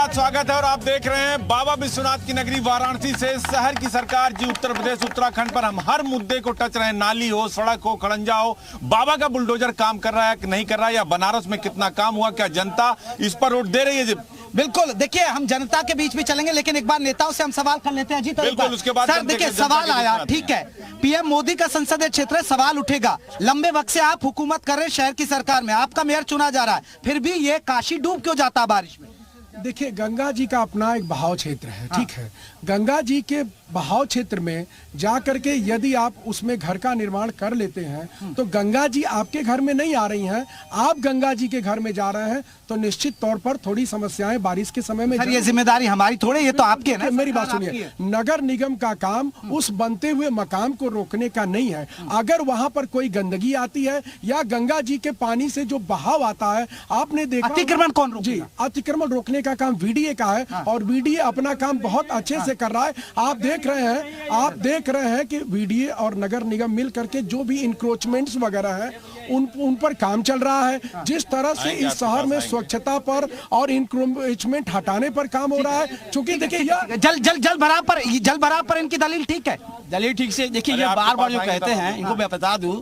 बाद स्वागत है और आप देख रहे हैं बाबा विश्वनाथ की नगरी वाराणसी से शहर की सरकार जी उत्तर प्रदेश उत्तराखंड पर हम हर मुद्दे को टच रहे हैं। नाली हो, सड़क हो, खड़ंजा हो, बाबा का बुलडोजर काम कर रहा है कि नहीं कर रहा है, या बनारस में कितना काम हुआ, क्या जनता इस पर वोट दे रही है? बिल्कुल, देखिए हम जनता के बीच भी चलेंगे, लेकिन एक बार नेताओं से हम सवाल कर लेते हैं। जी बिल्कुल, उसके बाद सर देखिए सवाल आया, ठीक है, पीएम मोदी का संसदीय क्षेत्र है, सवाल उठेगा। लंबे वक्त से आप हुकूमत कर रहे हैं शहर की सरकार में, आपका मेयर चुना जा रहा है, फिर भी ये काशी डूब क्यों जाता है बारिश में? देखिए, गंगा जी का अपना एक बहाव क्षेत्र है, ठीक है। गंगा जी के बहाव क्षेत्र में जा करके यदि आप उसमें घर का निर्माण कर लेते हैं तो गंगा जी आपके घर में नहीं आ रही हैं, आप गंगा जी के घर में जा रहे हैं, तो निश्चित तौर पर थोड़ी समस्याएं बारिश के समय में। सर ये जिम्मेदारी हमारी थोड़े, ये तो आपकी है ना। मेरी बात सुनिए, नगर निगम का काम उस बनते हुए मकान को रोकने का नहीं है। अगर वहां पर कोई गंदगी आती है या गंगा जी के पानी से जो बहाव आता है, आपने देखा अतिक्रमण कौन रोकेगा? जी, अतिक्रमण रोकने का काम वीडीए का है और वीडीए अपना काम बहुत अच्छे से कर रहा है। आप देख रहे हैं कि वीडीए और नगर निगम मिल करके जो भी इंक्रोचमेंट्स वगैरह है उन पर काम चल रहा है। जिस तरह से इस शहर में स्वच्छता पर और इंक्रोचमेंट हटाने पर काम हो रहा है, क्योंकि देखिए जल भराव पर इनकी दलील ठीक है। दलील ठीक से देखिए, ये बार बार जो कहते हैं, इनको मैं बता दूं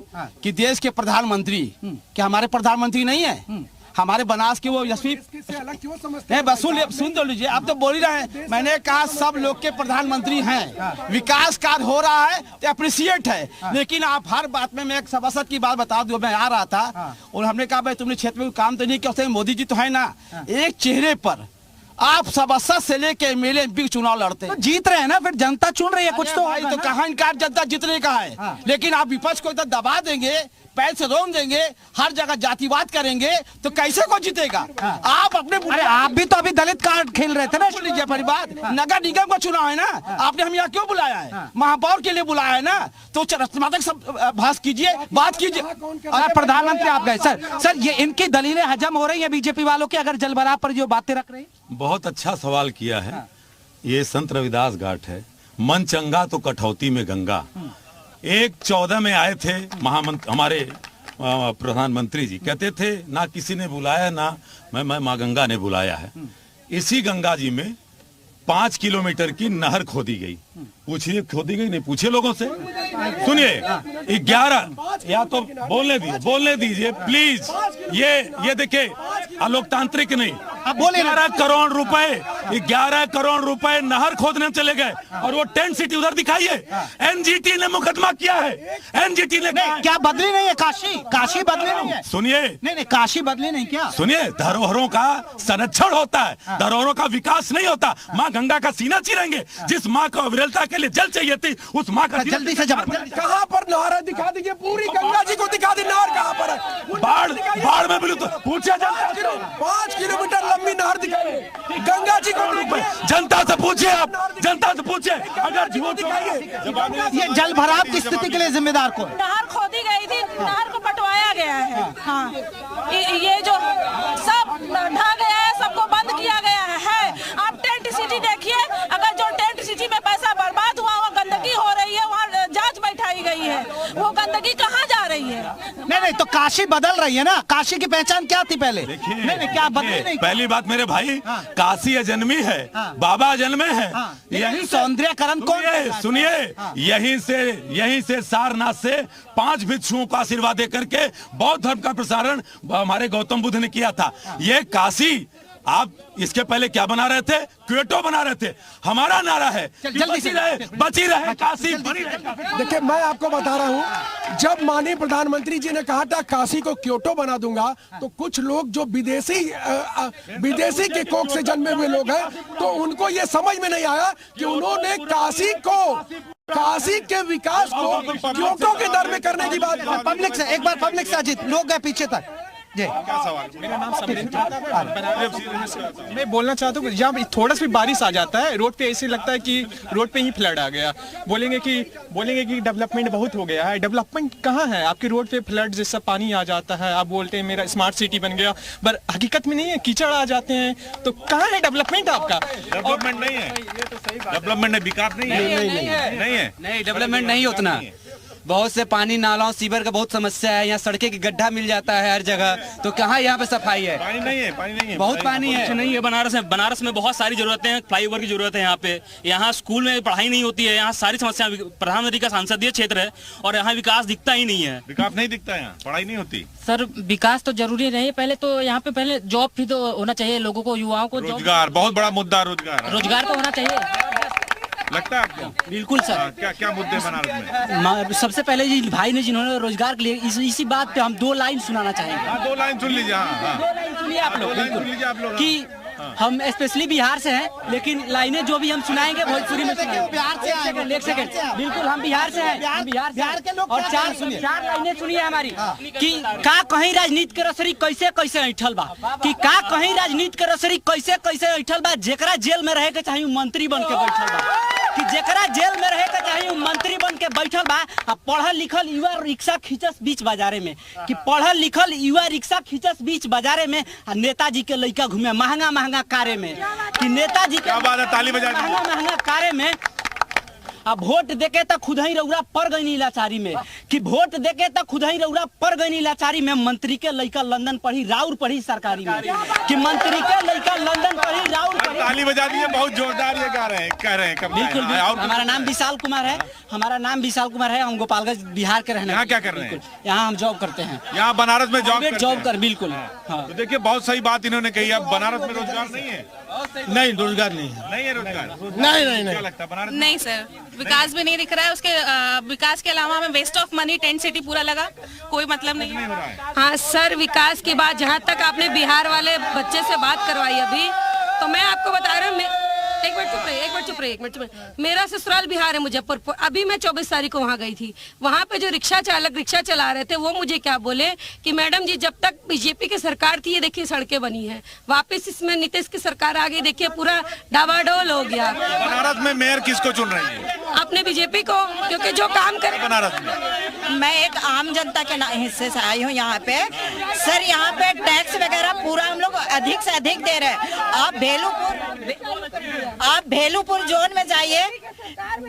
कि देश के प्रधानमंत्री क्या हमारे प्रधानमंत्री नहीं है? हमारे बनास के वो यशस्वी अलग क्यों समझते हैं? बस सुन तो लीजिए, आप तो बोल ही रहे हैं। मैंने कहा सब लोग के प्रधानमंत्री हैं, विकास कार्य हो रहा है तो अप्रिशिएट है, लेकिन आप हर बात में, मैं एक सभासद की बात बता दूं, मैं आ रहा था और हमने कहा भाई तुमने क्षेत्र में काम तो नहीं किया, मोदी जी तो है ना। एक चेहरे पर आप सभासद से लेके एमएलए एमपी चुनाव लड़ते हैं, तो जीत रहे हैं ना, फिर जनता चुन रही है, कुछ तो भाई तो कहाँ इनकार, जनता जीतने का है। लेकिन आप विपक्ष को इतना दबा देंगे, पैर से रोक देंगे, हर जगह जातिवाद करेंगे, तो कैसे को जीतेगा? आप अपने, अरे आप भी तो अभी दलित कार्ड खेल रहे थे ना। सुन लीजिए पहली बात, नगर निगम का चुनाव है ना, आपने हम यहाँ क्यों बुलाया है? महापौर के लिए बुलाया है ना, तो रचनात्मक सब भाष कीजिए, बात कीजिए। अरे प्रधानमंत्री आप गए सर ये इनकी दलीलें हजम हो रही है बीजेपी वालों की, अगर जल भराव पर जो बातें रख रहे हैं? बहुत अच्छा सवाल किया है। ये संत रविदास घाट है, मन चंगा तो कठौती में गंगा। 1/14 में आए थे हमारे प्रधानमंत्री जी, कहते थे ना किसी ने बुलाया ना मैं माँ गंगा ने बुलाया है। इसी गंगा जी में 5 किलोमीटर की नहर खोदी गई। पूछिए खोदी गई नहीं, पूछिए लोगों से। सुनिए 11 या तो बोलने दीजिए प्लीज। ये देखिए अलोकतांत्रिक नहीं, अब बोले 11 करोड़ रुपए नहर खोदने चले गए और वो टेंट सिटी उधर दिखाइए। एनजीटी ने मुकदमा किया है, एनजीटी ने क्या बदली नहीं है? काशी बदली नहीं है? सुनिए, नहीं काशी बदली नहीं क्या? सुनिए, धरोहरों का संरक्षण होता है, धरोहरों का विकास नहीं होता। माँ गंगा का सीना चीरेंगे। जिस माँ को अविरलता के लिए जल चाहिए थी, उस माँ का जल्दी से कहाँ पर नहर है दिखा दीजिए, पूरी गंगा जी को दिखा दी, नहर कहाँ पर है? बाढ़ में मिलू तो पूछा 5 किलोमीटर लंबी नहर दिखाइए गंगा जी को। जनता से पूछिए, आप जनता से पूछिए, अगर झूठ ये जल भराव की स्थिति के लिए जिम्मेदार कौन? नहर खोदी गई थी, नहर को पटवाया गया है। हाँ, ये जो सब ढह गया है, सबको बंद किया गया है। आप टेंट सिटी देखिए, अगर जो टेंट सिटी में पैसा बर्बाद हुआ, वहाँ गंदगी हो रही है, वहाँ जांच बैठाई गई है, वो गंदगी कहाँ जा रही है? नहीं तो काशी बदल रही है ना। काशी की पहचान क्या थी पहले? नहीं क्या बदली नहीं? पहली बात मेरे भाई, काशी अजन्मी है, बाबा जन्मे है। यही सौंदर्यकरण कौन? सुनिए, यहीं से सारनाथ से 5 भिक्षुओं को आशीर्वाद देकर के बौद्ध धर्म का प्रसारण हमारे गौतम बुद्ध ने किया था। ये काशी, आप इसके पहले क्या बना रहे थे? क्योटो बना रहे थे। हमारा नारा है बची रहे काशी। देखिए मैं आपको बता रहा हूँ, जब माननीय प्रधानमंत्री जी ने कहा था काशी को क्योटो बना दूंगा, तो कुछ लोग जो विदेशी के कोख से जन्मे हुए लोग हैं, तो उनको ये समझ में नहीं आया कि उन्होंने काशी के विकास को क्योटो के दर में करने की बात। पब्लिक से एक बार, पब्लिक से अजीत, लोग गए पीछे तक। क्या सवाल? मेरा नाम मैं बोलना चाहता हूँ, जब थोड़ा सा भी बारिश आ जाता है रोड पे, ऐसे लगता है कि रोड पे ही फ्लड आ गया। बोलेंगे कि डेवलपमेंट बहुत हो गया है। डेवलपमेंट कहाँ है? आपके रोड पे फ्लड जैसा पानी आ जाता है, आप बोलते हैं मेरा स्मार्ट सिटी बन गया, पर हकीकत में नहीं है, कीचड़ आ जाते हैं। तो कहाँ है डेवलपमेंट आपका? डेवलपमेंट नहीं है, डेवलपमेंट विकास नहीं है, नहीं डेवलपमेंट नहीं उतना। बहुत से पानी नालों सीवर का बहुत समस्या है, यहाँ सड़कें की गड्ढा मिल जाता है हर जगह, तो कहाँ यहाँ पे सफाई है? पानी नहीं है बहुत पानी है। नहीं है बनारस में बहुत सारी जरूरतें हैं, फ्लाईओवर की जरूरत है यहाँ पे। यहाँ स्कूल में पढ़ाई नहीं होती है, यहाँ सारी समस्या, प्रधानमंत्री का संसदीय क्षेत्र है और यहाँ विकास दिखता ही नहीं है। विकास नहीं दिखता है, यहाँ पढ़ाई नहीं होती। सर विकास तो जरूरी नहीं है, पहले तो यहाँ पे पहले जॉब भी तो होना चाहिए लोगों को, युवाओं को रोजगार, बहुत बड़ा मुद्दा रोजगार तो होना चाहिए। लगता है आपको? बिल्कुल सर। क्या मुद्दे बनारस में? सबसे पहले जी भाई ने जिन्होंने रोजगार के लिए इसी बात पे हम 2 लाइन सुनाना चाहेंगे। 2 लाइन सुन लीजिए। 2 लाइन सुनिए आप लोग कि हम स्पेशली बिहार से हैं, लेकिन लाइनें जो भी हम सुनाएंगे भोजपुरी में सुनाएंगे। एक सेकंड बिल्कुल हम बिहार से हैं, बिहार के लोग। और 4 लाइनें सुनिए हमारी कि का कहीं राजनीति के रसरी कैसे कैसे ऐठल बा, कि का कहीं राजनीति के रसरी कैसे कैसे ऐठल बा, जेकरा जेल में रहे के चाहिए मंत्री बन के बैठल बा, कि जेकरा जेल में रहे के चाहिए मंत्री बन के बैठल बा। पढ़ल लिखल युवा रिक्शा खींचस बीच बाजारे में, कि पढ़ल लिखल युवा रिक्शा खींचस बीच बाजारे में, नेताजी के लड़का घूमे महंगा कारे में, कि नेताजी के ताली बजा महंगा कारे में। अब वोट देके तक खुद ही रउरा पड़ गई लाचारी में, कि वोट देके तक खुद ही रउरा पड़ गई लाचारी में। मंत्री के लड़का लंदन पढ़ी, राउर पढ़ी सरकारी में, कि मंत्री के लड़का लंदन पढ़ी, राउर पढ़ी। ताली बजा दीजिए, बहुत जोरदार ये कह रहे हैं। बिल्कुल हमारा नाम विशाल कुमार है, हम गोपालगंज बिहार के रहने। यहाँ क्या कर रहे हैं? यहाँ हम जॉब करते हैं, यहाँ बनारस में जॉब कर। बिल्कुल हाँ। तो देखिए बहुत सही बात इन्होंने कही। अब बनारस में रोजगार नहीं है? नहीं, रोजगार नहीं है रोजगार। नहीं। क्या लगता है बनारस? नहीं सर, विकास भी नहीं दिख रहा है। उसके विकास के अलावा हमें waste of money tent city पूरा लगा, कोई मतलब नहीं हो रहा है। हाँ सर, विकास की बात जहाँ तक आपने बिहार वाले बच्चे से बात करवाई अभी, तो मैं आपको बता रहा हूँ। एक मिनट चुप रहे। मेरा ससुराल बिहार है, मुजफ्फरपुर। अभी मैं 24 तारीख को वहाँ गई थी। वहाँ पे जो रिक्शा चालक रिक्शा चला रहे थे, वो मुझे क्या बोले कि मैडम जी जब तक बीजेपी की सरकार थी, ये देखिए सड़कें बनी है, वापस इसमें नीतीश की सरकार आ गई, देखिए पूरा डावाडोल हो गया। बनारस में मेयर किसको चुन रही है? अपने बीजेपी को, क्योंकि जो काम करे बनारस में। मैं एक आम जनता के हिस्से से आई हूँ यहाँ पे। सर यहाँ पे टैक्स वगैरह पूरा हम लोग अधिक से अधिक दे रहे हैं। आप भेलूपुर जोन में जाइए,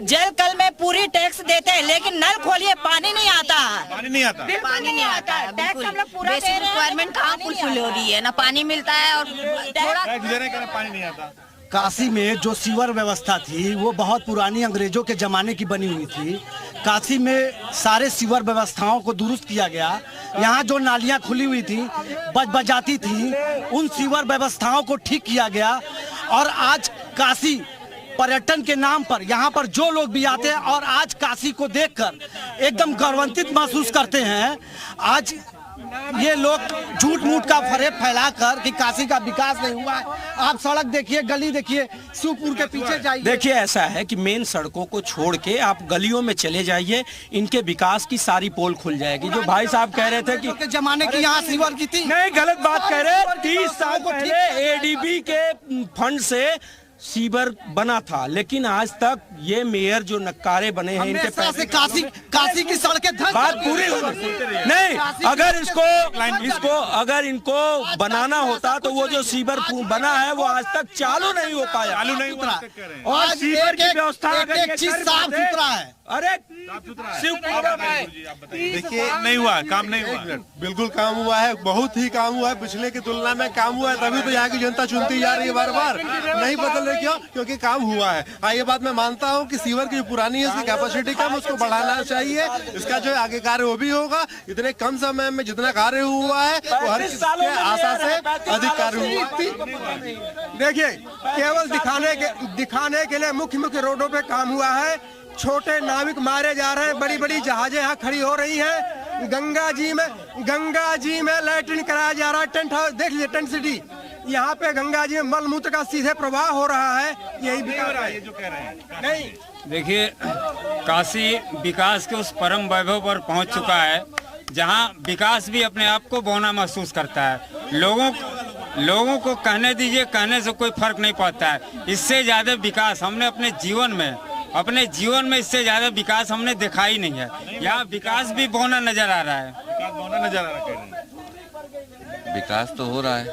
जल कल में पूरी टैक्स देते हैं, लेकिन नल खोलिए पानी नहीं आता। टैक्स हम लोग पूरा दे रहे हैं, रिक्वायरमेंट कहाँ फुलफिल हो रही है, ना पानी मिलता है और थोड़ा पानी नहीं आता। काशी में जो सीवर व्यवस्था थी वो बहुत पुरानी अंग्रेजों के जमाने की बनी हुई थी। काशी में सारे सीवर व्यवस्थाओं को दुरुस्त किया गया। यहाँ जो नालियाँ खुली हुई थी, बजाती थी, उन सीवर व्यवस्थाओं को ठीक किया गया। और आज काशी पर्यटन के नाम पर यहाँ पर जो लोग भी आते हैं और आज काशी को देखकर एकदम गौरवान्वित महसूस करते हैं। आज ये लोग झूठ मूठ का फरेब फैलाकर कि काशी का विकास नहीं हुआ है। आप सड़क देखिए, गली देखिए, शिवपुर के पीछे जाइए। देखिए ऐसा है कि मेन सड़कों को छोड़ के आप गलियों में चले जाइए, इनके विकास की सारी पोल खुल जाएगी। जो भाई साहब कह रहे थे कि जमाने की यहाँ सीवर की थी, नहीं गलत बात कह रहे। 30 साल पहले एडीबी के फंड से सीवर बना था, लेकिन आज तक ये मेयर जो नक्कारे बने हैं इनके पैसे काशी की सड़कें बात पूरी हो नहीं। अगर इनको बनाना होता तो वो जो सीवर बना है वो आज तक चालू नहीं हो पाया। और सीवर की व्यवस्था साफ सुथरा है। अरे देखिए नहीं हुआ, काम नहीं हुआ। बिल्कुल काम हुआ है, बहुत ही काम हुआ है, पिछले की तुलना में काम हुआ है, तभी तो यहाँ की जनता चुनती जा रही है बार बार। नहीं बदल रही क्यों? क्योंकि काम हुआ है। हाँ, ये बात मैं मानता हूँ कि सीवर की जो पुरानी है उसकी कैपेसिटी कम, उसको बढ़ाना चाहिए। इसका जो आगे कार्य वो भी होगा। इतने कम समय में जितना कार्य हुआ है वो हर किसी के आशा से अधिक कार्य हुआ। देखिए केवल दिखाने के लिए मुख्य रोडों पे काम हुआ है। छोटे नाविक मारे जा रहे हैं, बड़ी बड़ी जहाजें यहाँ खड़ी हो रही हैं। गंगा जी में लैट्रिन कराया जा रहा है। टेंट हाउस देख लीजिए, टेंट सिटी। यहाँ पे गंगा जी में मल मूत्र का सीधे प्रवाह हो रहा है। यही बिका रहा है, ये जो कह रहे हैं। नहीं देखिए, काशी विकास के उस परम वैभव पर पहुँच चुका है जहाँ विकास भी अपने आप को बौना महसूस करता है। लोगों को कहने दीजिए, कहने से कोई फर्क नहीं पड़ता है। इससे ज्यादा विकास हमने अपने जीवन में इससे ज्यादा विकास हमने देखा ही नहीं है। यहाँ विकास भी बौना नजर आ रहा है। विकास बौना नजर आ रहा है। विकास तो हो रहा है।